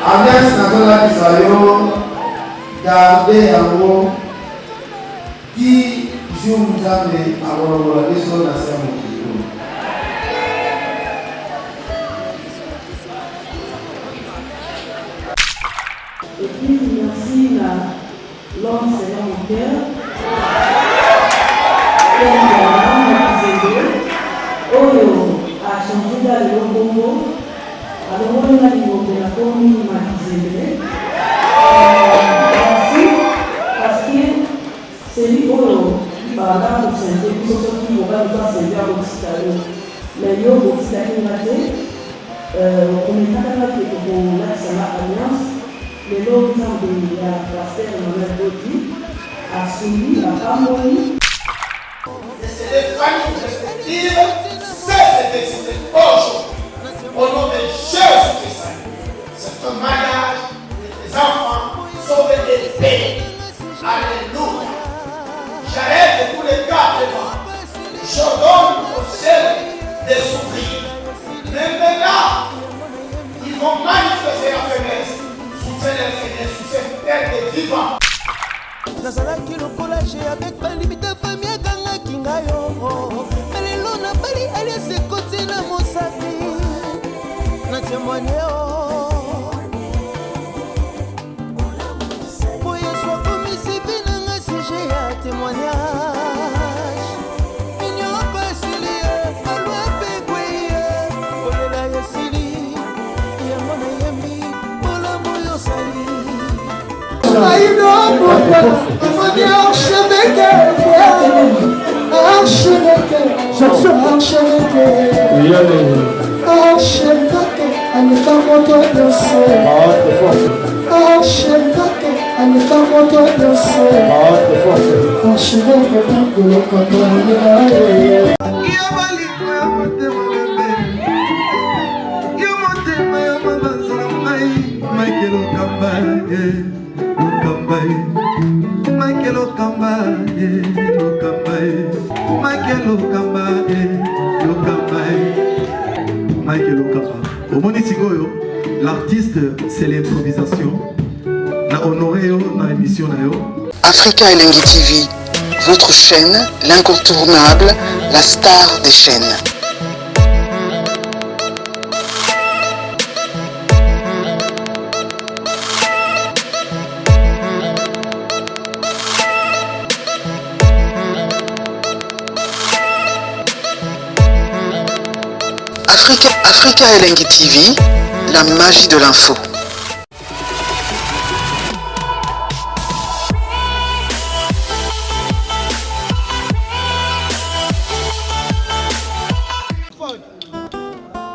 Alliance nationale d'Israël, gardez en haut qui joue vous avez à la maison de la Et puis merci l'homme Seigneur mon cœur, Oyo a changé dans le Congo. Alors, on a dit que la commune m'a dit merci parce que c'est lui qui va avoir pour s'aider, pour ceux qui vont pas nous s'aider à l'Occident. Mais yo, l'Occident m'a dit, on est pas capable de pour l'Alliance, mais l'homme de la pasteur Emmanuel Gaudi a suivi la harmonie. C'est des familles respectives, c'est d'exister aujourd'hui. Au nom de Jésus-Christ, c'est un mariage des enfants sauvés des pays. Alléluia. J'arrête de tous les cas devant. Je donne au ciel des sourires. Mais maintenant, ils vont manifester la faiblesse. Soutien le Seigneur sur cette terre de vivants. nazalaki lokola je avec balimite famille akangaki ngayo melelo na bali alias ekoti na mosapi na témoigne po yesu akomisipi nanga sujet ya témoignage inyo pasilie alwa pekweye kolela yesili yango na yembi bolamu yosali Michael Okamba, au Monitigoyo, l'artiste c'est l'improvisation. Na honoré dans l'émission Africa Elengi TV, votre chaîne, l'incontournable, la star des chaînes. Africa Elengi TV, la magie de l'info.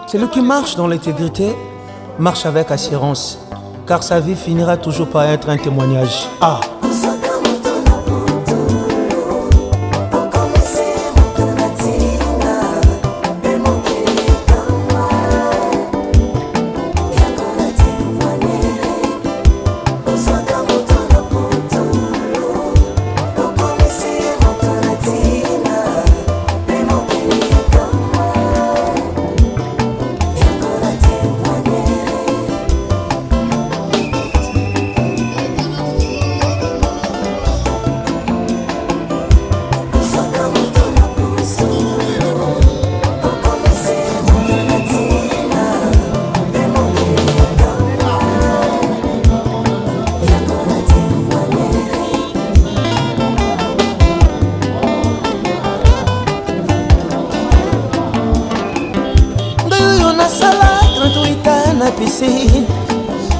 Celui qui marche dans l'intégrité marche avec assurance, car sa vie finira toujours par être un témoignage. Ah!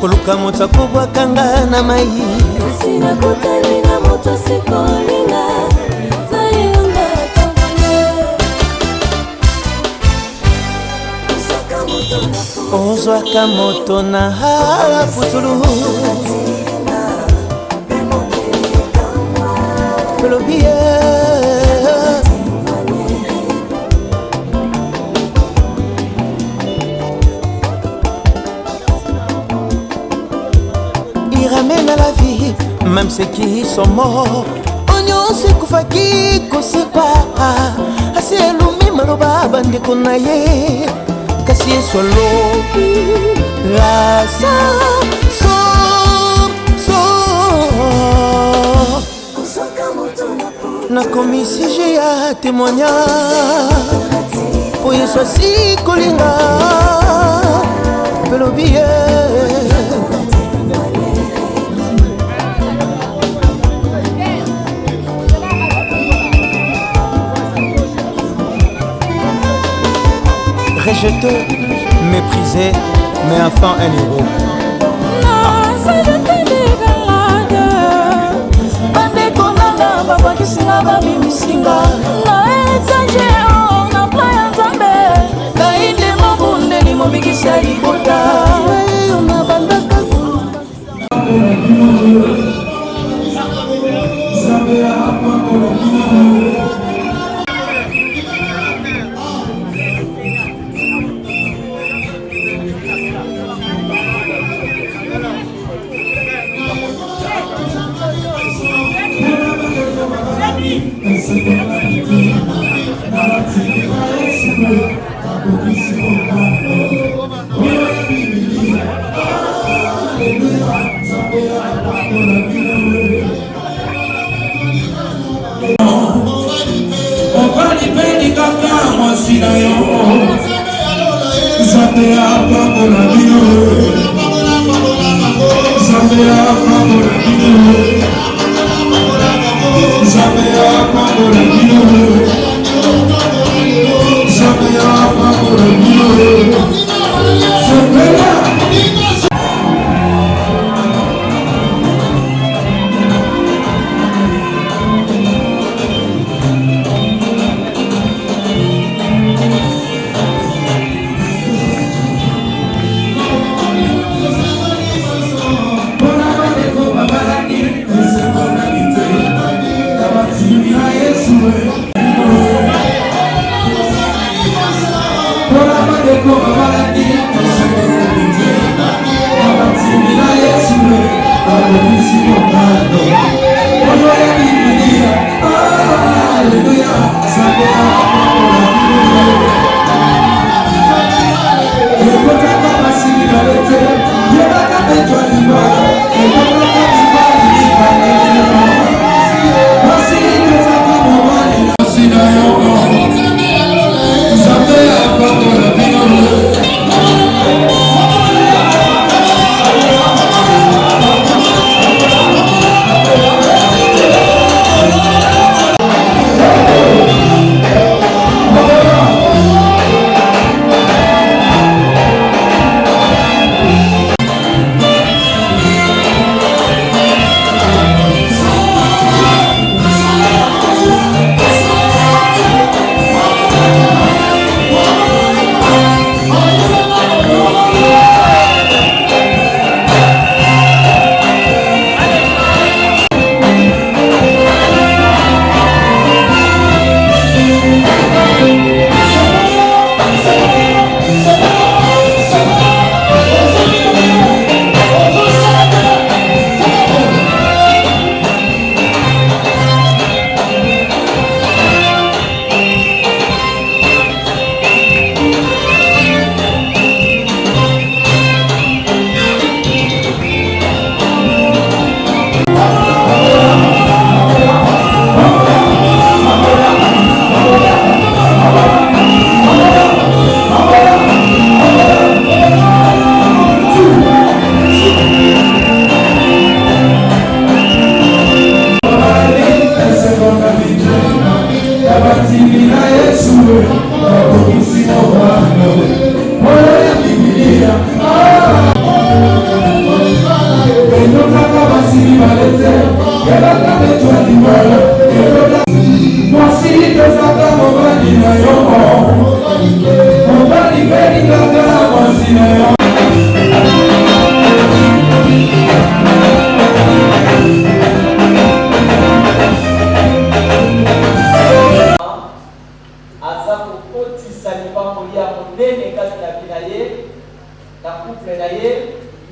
Koluka moto akobwakanga na mai sina kotali na moto sikolinga zayelanga tongane ozwaka moto na putulu kolobie ramène à la vie, même ceux qui sont morts. nyonso ekufaki kosepa asi elumi maloba bandeko na ye kasi yesu alobi rasa nakomi sujet ya témoignage po yesu asi kolinga pelobi ye rejeté, méprisé, mais enfin un héros.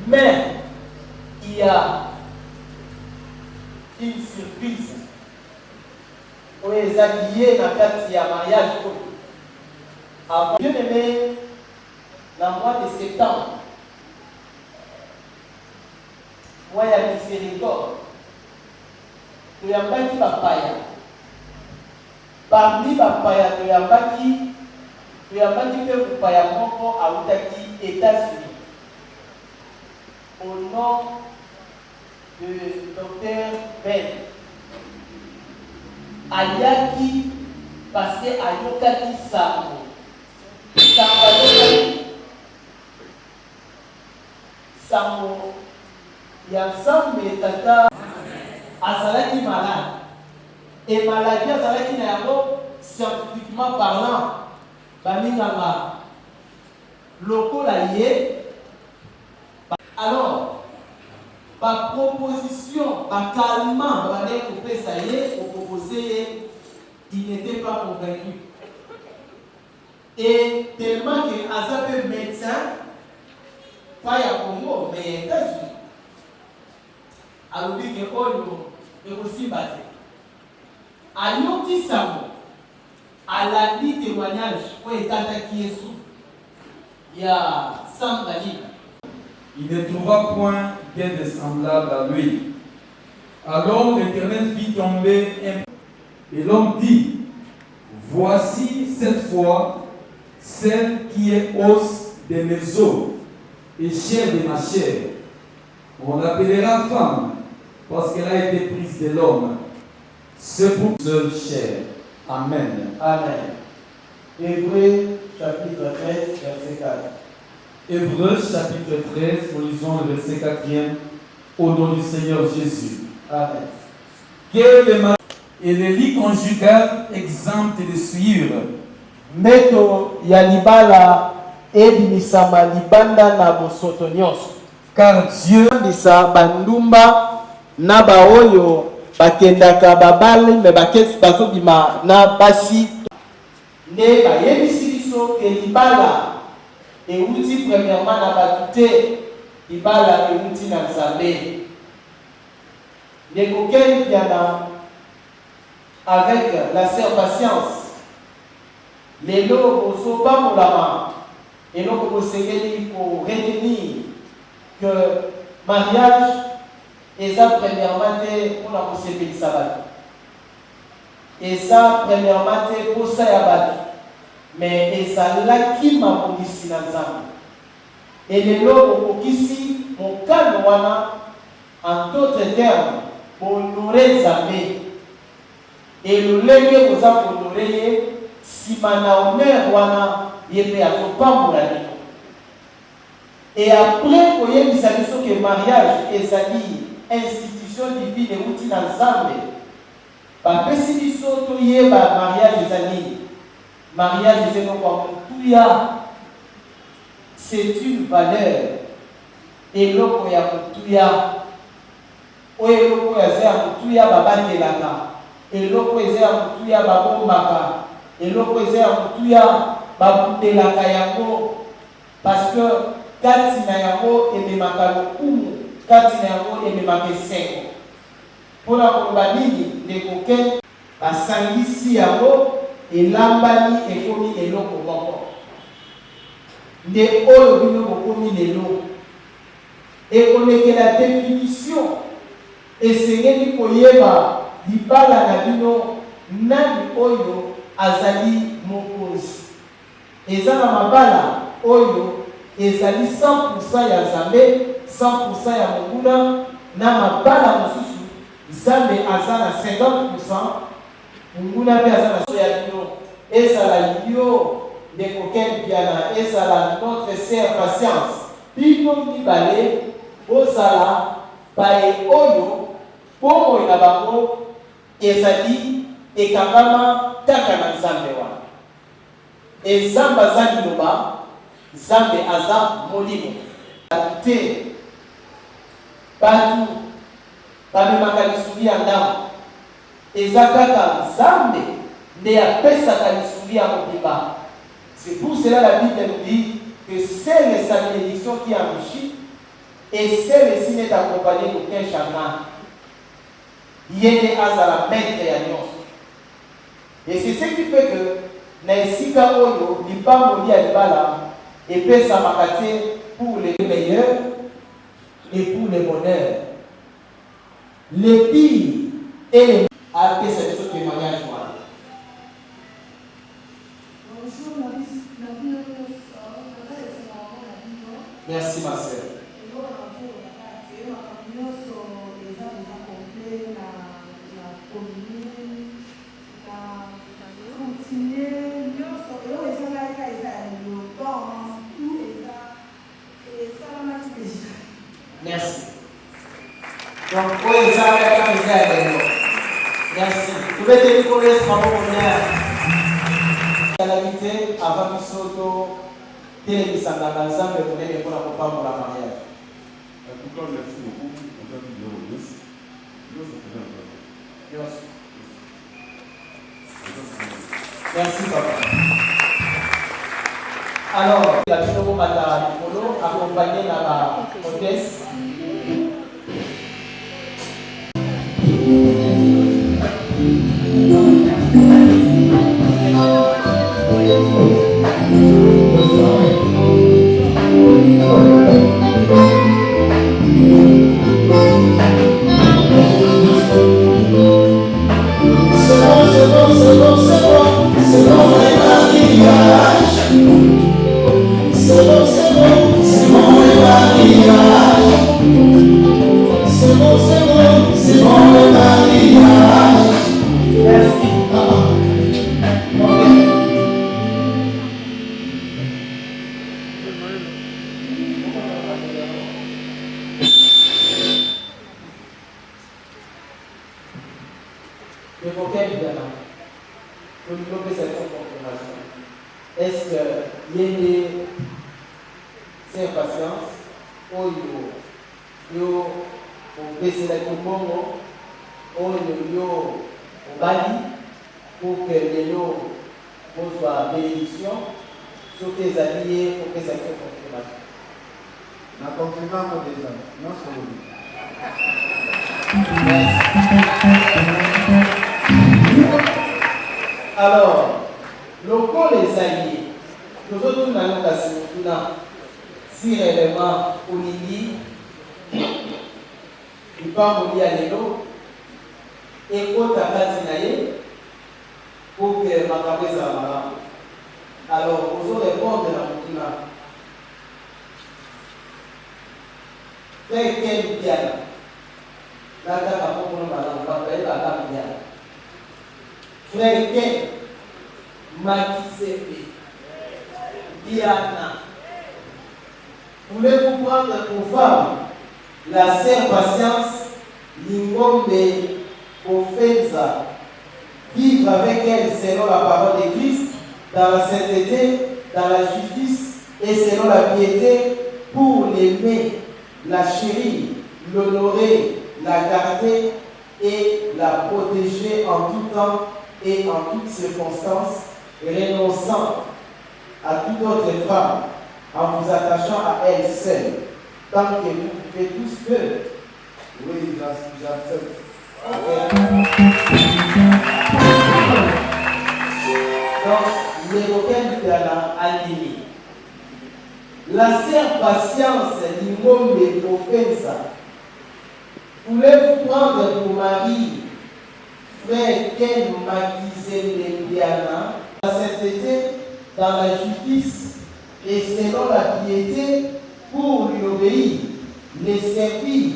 Mais il y a une surprise oyo eza lié na kati ya mariage oyo. Avant bien aimé, dans le mois de septembre, mois ya miséricorde, toyambaki bapaya. Parmi bapaya toyambaki mpe mopaya moko autaki États-Unis au nom de Dr. Ben. Ayaki parce que ayokaki sango. Sango ya Nzambe tata azalaki malade. Et maladie azalaki na yango scientifiquement parlant baminganga lokola ye. Alors par proposition par calmant bandé kopesa ye proposer ye, il n'était pas convaincu. Et tellement que azape médecin pas ya Congo mais États-Unis alobi ke oyo ekosimba te ayoki sango alandi témoignage oyo ekataki Yesu ya Sangalina. Il ne trouva point d'aide semblable à lui. Alors l'Éternel fit tomber un... Et l'homme dit, voici cette fois celle qui est os de mes os et chair de ma chair. On l'appellera femme parce qu'elle a été prise de l'homme. C'est pour seule chair. Amen. Amen. Hébreux chapitre 13, verset 4. Hébreux chapitre 13, nous lisons le verset 4e, au nom du Seigneur Jésus. Amen. Et le lit conjugal exempt de suivre. Meto ya libala ebimisama libanda na bosoto nyonso. Car Dieu bisa bandumba na baoyo bakendaka babali me bakesi bazobima na basi. Nde bayebisi biso ke libala euti premièrement na bato te, libala euti na Nzambe. Nekokeli piana avec la sœur Patience. Lelo osoba molama eloko bosengeli pour retenir que mariage eza premièrement te mpona kosepelisa bato, eza premièrement te posa ya bato, mais ezalaki mabongisi na Nzambe. Elelo okokisi mokano wana, en d'autres termes bohonore Nzambe. Elolenge koza kohonore ye nsima na honneur wana ye mpe azopambola lino. Et après koyebisa biso ke mariage ezali institution divine euti na Nzambe, bapesi biso toyeba mariage ezali. Mariage eza eloko ya motuya, c'est une valeur. Eloko ya motuya oyo eloko eza ya motuya babatelaka, eloko eza ya motuya babombaka, eloko eza ya motuya babundelaka yango, parce que kati na yango ememaka lokumu, kati na yango ememaka esengo. Mpona koloba nini ndekoke basangisi yango elambani ekomi eloko moko. Nde oyo bino bokomi lelo ekolekela définition esengeli koyeba libala na bino nani oyo azali mokonzi. Eza na mabala oyo ezali 100% ya Nzambe, 100% ya monguna, na mabala mosusu Nzambe aza na 50%, monguna mpe aza na so ya bino. Ezala yo ndekokeli piana, ezala notre sœur Patience, bino mibale bozala baye oyo bomoi na bango ezali ekangama kaka na Nzambe wana. Nzambe aza liloba, Nzambe aza molimo te. Bato bamemaka lisuli ya ndambo, eza kaka Nzambe nde apesaka lisuli ya mobimba. C'est pour cela la Bible nous dit que c'est sa bénédiction qui enrichit et c'est le signe d'accompagner d'aucun chagrin. Yéné azala maître ya nyonso. Et c'est ce qui fait que Naïsika Oyo, Lipamoli Alibala, et Pesa Makate pour les meilleurs et pour les bonheurs. Les pires et les a fait ce témoignage. Bonjour, merci ma sœur. Merci. Donc, merci. Vous pouvez tenir pour les travaux à l'habitude avant que Soto télévisant dans l'ensemble de les pour la papa pour la mariage. En tout cas, merci beaucoup. On a dit merci papa. Alors, la vidéo Mata Polo accompagnée de la hôtesse. Est-ce qu'il y a des impatiences ou il y a baisser la Congo ou il y a Bali pour que les gens soient bénédiction sur tes alliés pour que ça soit confirmation. La confirmation déjà, non c'est alors, locaux les alliés, nous autres nous allons passer si réellement Olili, il part Oli à l'élo, et quand Takatinaye, pour que ma campagne soit malade. Alors, vous allez répondre à la Moutuna. Frère Ken Diana, là, tu as pour nous malade, on va appeler la dame Diana. Frère Ken, Makisepe, Diana. Voulez-vous prendre pour femme la sœur Patience, Lingombe Ofenza, vivre avec elle selon la parole de Christ, dans la sainteté, dans la justice et selon la piété, pour l'aimer, la chérir, l'honorer, la garder et la protéger en tout temps et en toutes circonstances, renonçant à toute autre femme, en vous attachant à elle seule, tant que vous vivez tous deux. Oui, j'accepte. Donc, l'évoquer de la anémie. La sœur Patience, l'immonde Ofensa, voulez-vous prendre pour mari frère Ken Makizembendiana, la sainteté, dans la justice et selon la piété, pour lui obéir, les servir,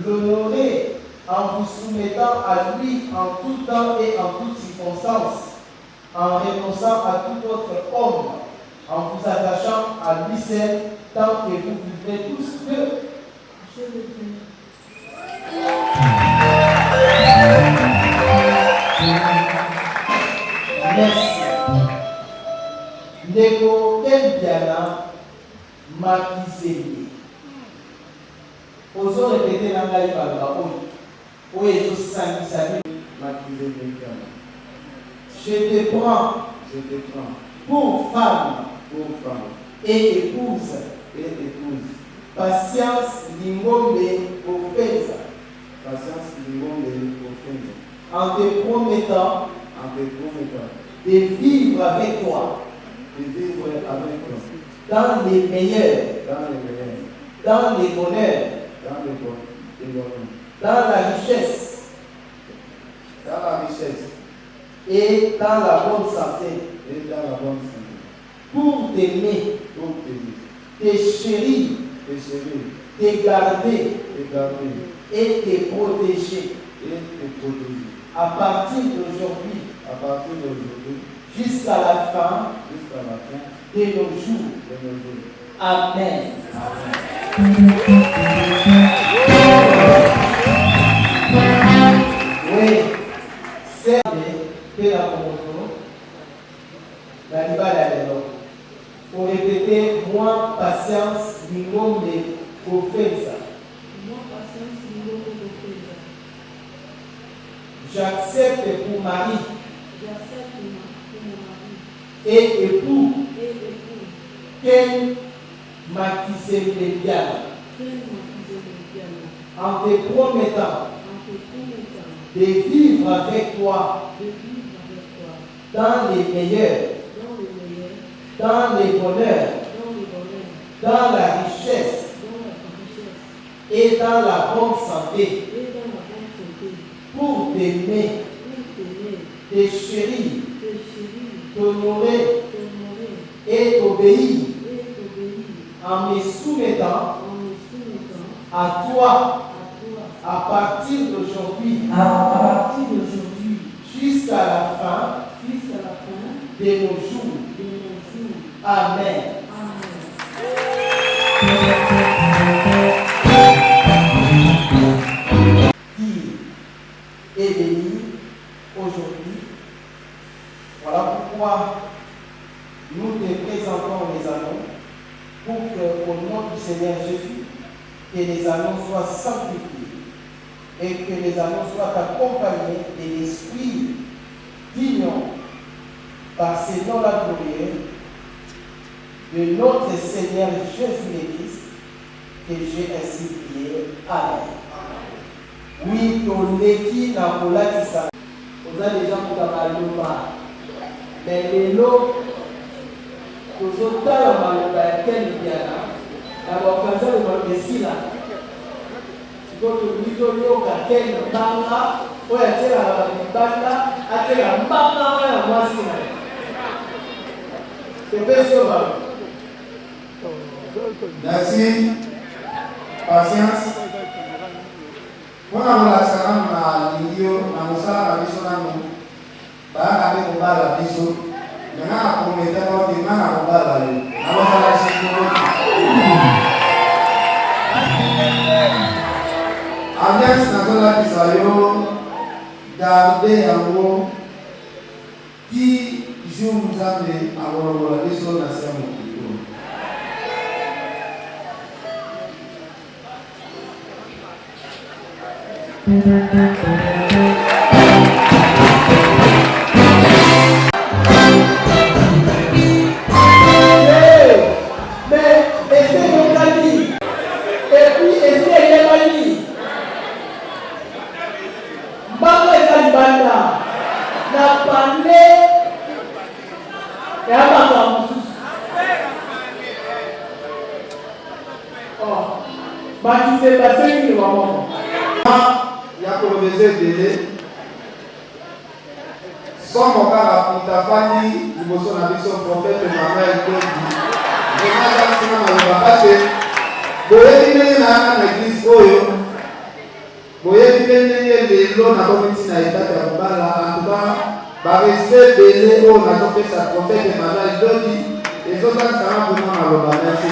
l'honorer, en vous soumettant à lui en tout temps et en toutes circonstances, en renonçant à tout autre homme, en vous attachant à lui seul, tant que vous vivez tous deux. Je le dis. Merci. Ndeko Kendiana Makizeli. Ozo répéter la ngai baloba oyo. Oyo ezosangisa Makizeli. Je te prends pour femme et épouse. Patience Lingombe Ofenza. En te promettant de vivre avec toi dans les meilleurs, dans les bonheurs, dans la richesse et dans la bonne santé, pour t'aimer, te chérir, te garder et te protéger à partir d'aujourd'hui jusqu'à la fin de nos jours. Amen. Oui, c'est que la moto, la libala pour répéter, moi, patience, l'ingom de offensa. J'accepte pour Marie et époux qu'elle m'acquise bien en te promettant de vivre avec toi dans les meilleurs, dans les bonheurs, dans la richesse et dans la bonne santé, pour t'aimer, te chérir, t'honorer et t'obéir en me soumettant à toi à partir d'aujourd'hui jusqu'à la fin de nos jours. Amen. Qui est béni aujourd'hui. Voilà pourquoi nous te présentons les anneaux pour que, au nom du Seigneur Jésus, que les anneaux soient sanctifiés et que les anneaux soient accompagnés de l'esprit d'union par ces noms-là glorieux de notre Seigneur Jésus-Christ, que j'ai ainsi prié. Amen. Oui, ton équipe n'a pas la ça. Vous avez déjà pour ta mais les lots, nous sommes dans la maloba et quel bien là, la occasion de voir ici là. Tu peux te dire que quel banga, ou à tirer la banga, à tirer la banga, ou à moi si là. C'est bien sûr. Merci. Patience. Mpona kolakisaka na lingio na mosala na biso nano bayaka mpe kobala biso menga na prometaka ote nga na kobala yo nabosala sikolo alliance nazolakisa yo garde yango ti jour nzambe akolokola biso na se mokili. Somo kaka mutafani liboso na biso prophète Emmanuel Kondi. Nemaza sima maloba ate boyebi ndenge na église oyo boyebi mpe ndenge lelo nakomiti na etate ya kobala antuka barespect ebele oyo nazopesa prophète Emmanuel Kondi ezozalisaka mpona maloba. Merci.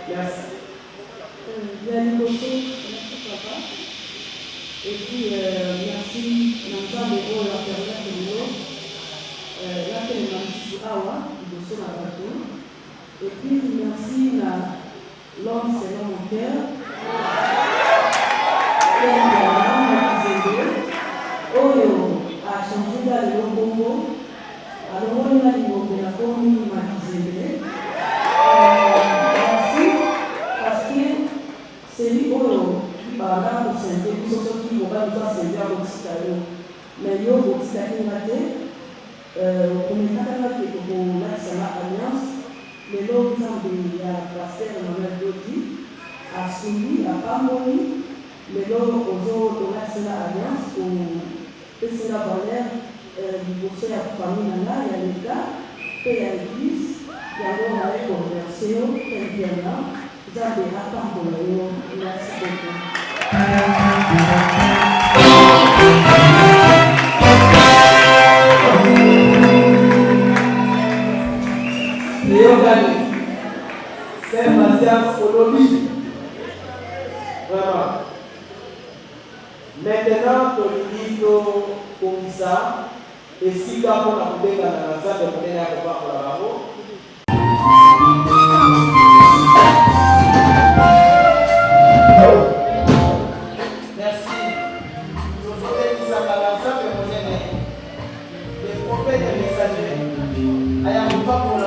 Merci. Merci papa. Et puis merci l'ensemble de la période de l'eau. La merci Awa, de son abato. Et puis merci l'homme selon mon cœur. Oyo a changé dans le Congo. Alors, on a dit que la commune m'a dit parce que c'est lui qui va avoir pour s'aider, qui va nous servir à l'Occitanie. Mais il y a une Occitanie pour l'Alliance, les lots de la pasteur Emmanuel Dodi a suivi, a pas mouru, les lots aux autres de l'Alliance, pour la valeur du conseil à la famille, il y a l'État, et il y a l'Église, il y a une conversion, et bien là, vous avez des rapports pour le merci beaucoup. C'est ma séance colonie. Vraiment. Maintenant, tu dis comme ça, et si tu as pour la poubelle dans la salle de monnaie à revoir pour la bravo. Merci. Je voudrais dire ça dans la salle de monnaie. Les prophètes et messagers. Ayam pas pour la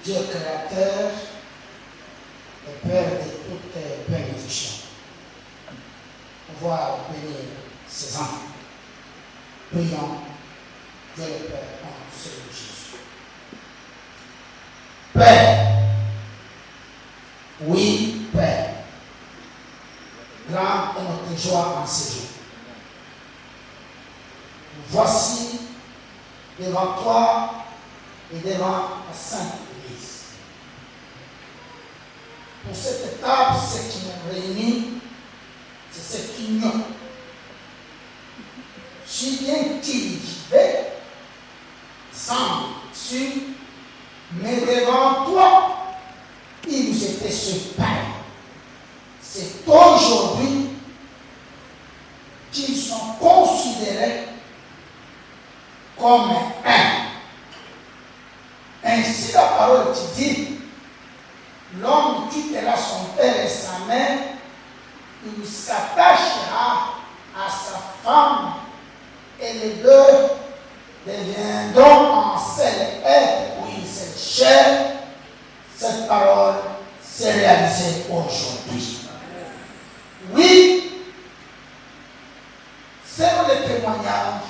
Dieu créateur, le Père de toutes bénédictions. Pouvoir bénir ses enfants. Prions Dieu le Père en Seigneur Jésus. Père, oui, Père, grande est notre joie en ce jour. Voici devant toi et devant la Sainte Église. Pour cette table, ce qui nous réunit, c'est cette union. Si bien qu'il vivait, semble-tu, mais devant toi, il nous était séparés. C'est aujourd'hui qu'ils sont considérés comme un. Ainsi la parole qui dit, l'homme quittera son père et sa mère, il s'attachera à sa femme et les deux deviendront un seul être, oui, cette chair. Cette parole s'est réalisée aujourd'hui. Oui, c'est le témoignage.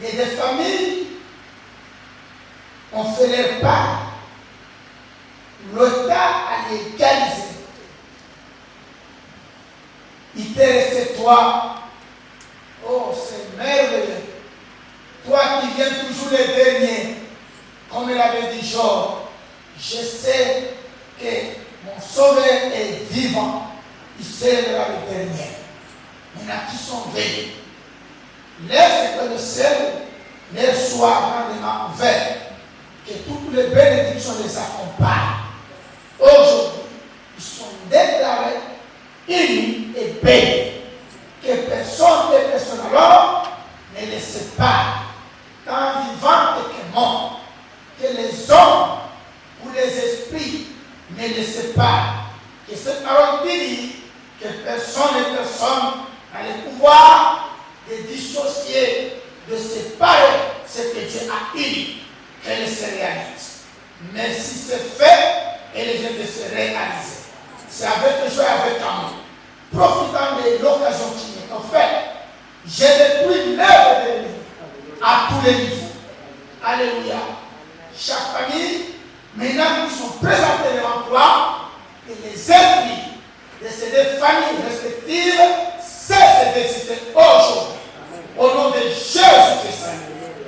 Il y a des familles, on fait leur part. L'État a légalisé. Il t'est resté toi. Oh, c'est merveilleux. Toi qui viens toujours les derniers, comme il avait dit Job, je sais que mon sauveur est vivant. Il sera le dernier. Maintenant, qui sont veillés. Laisse que le ciel leur soit grandement ouvert. Que toutes les bénédictions les accompagnent. Aujourd'hui, ils sont déclarés unis et bénis. Que personne et personne alors ne les sépare, tant vivant que mort. Que les hommes ou les esprits ne laissez pas que cette parole dit que personne et personne n'a le pouvoir de dissocier, de séparer ce que Dieu a uni, qu'elle se réalise. Mais si c'est fait, elle vient de se réaliser. C'est avec le joie et avec amour. Profitant de l'occasion qui m'est offerte, j'ai détruit l'œuvre de l'ennemi à tous les niveaux. Alléluia. Chaque famille, maintenant qu'ils sont présentés devant toi, que les esprits de ces deux familles respectives cessent d'exister aujourd'hui. Au nom de Jésus-Christ,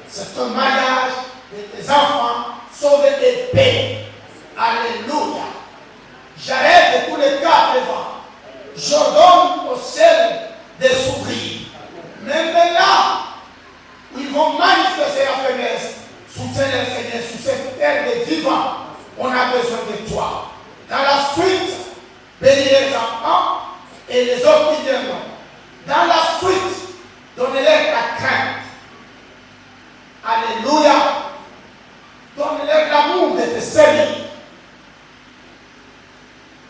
c'est un mariage de tes enfants sauvés et payés. Alléluia. J'arrête de tous les quatre vents. J'ordonne au ciel de s'ouvrir. Même là, ils vont manifester la faiblesse. Soutiens les Seigneur sur cette terre des vivants. On a besoin de toi. Dans la suite, bénis les enfants et les autres qui viendront. Dans la suite, donnez-leur ta crainte. Alléluia. Donne-leur l'amour de te servir.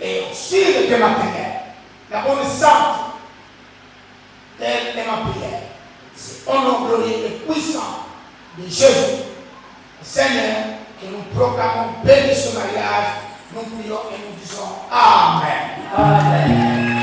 Et aussi de ma prière. La bonne sainte, telle est ma prière. C'est au nom glorieux et puissant de Jésus. Seigneur, que nous proclamons béni ce mariage. Nous prions et nous disons Amen. Amen.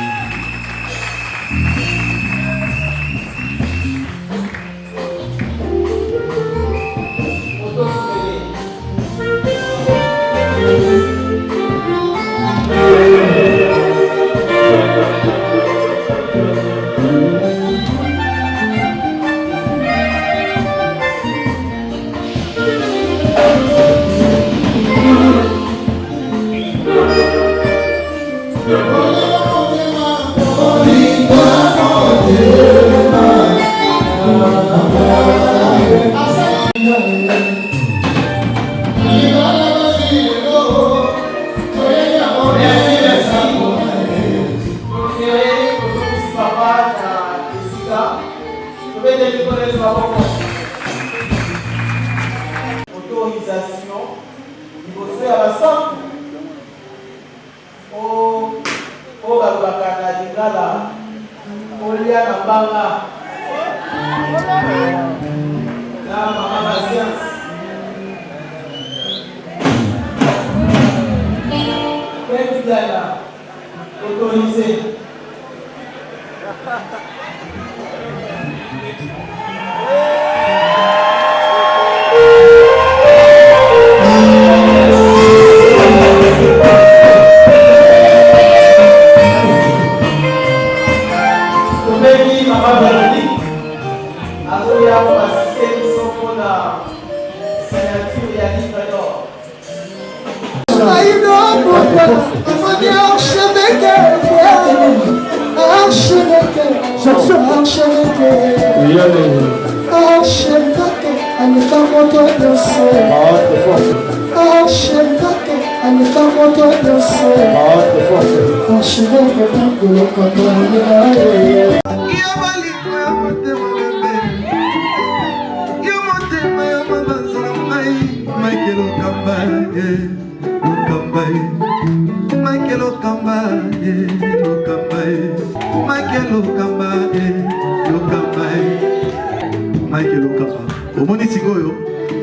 Autorisation liboso ya basantu o balobaka na lingala olia na mbanga na mama Patience Pembidala autorisé.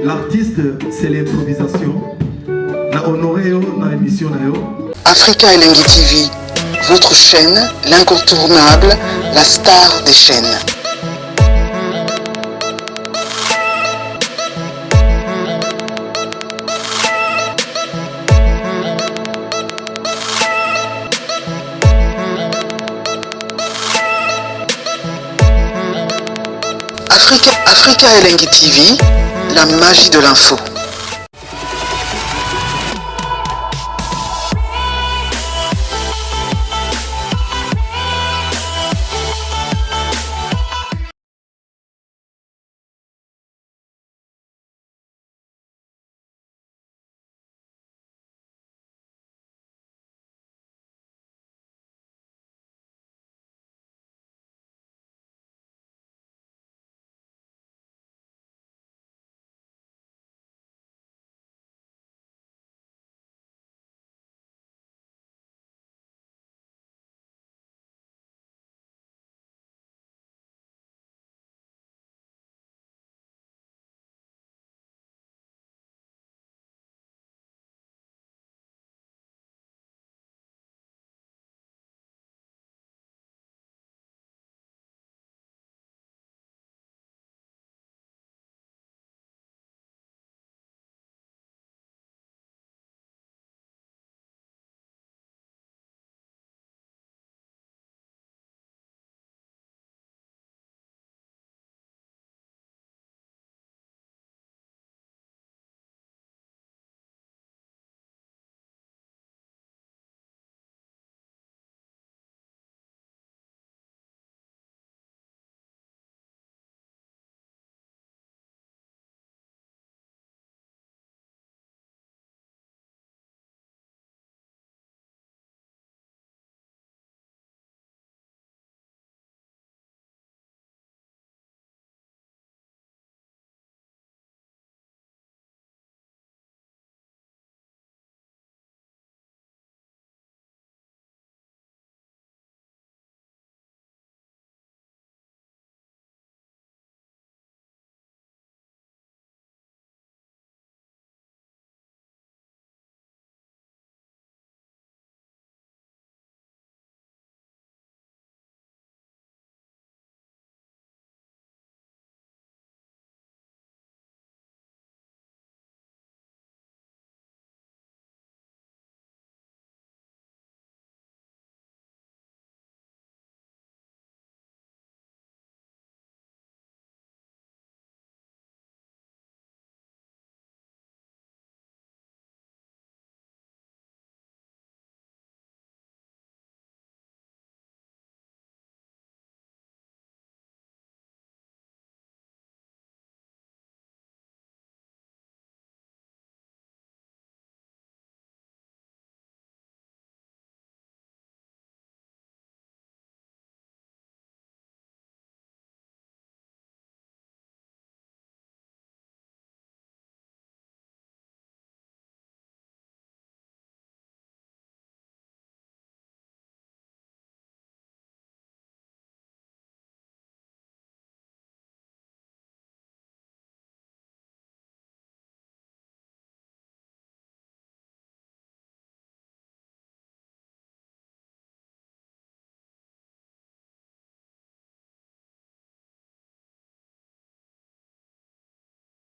L'artiste, c'est l'improvisation. La honoré dans l'émission. Africa Elengi TV, votre chaîne, l'incontournable, la star des chaînes. Africa Elengi TV, la magie de l'info.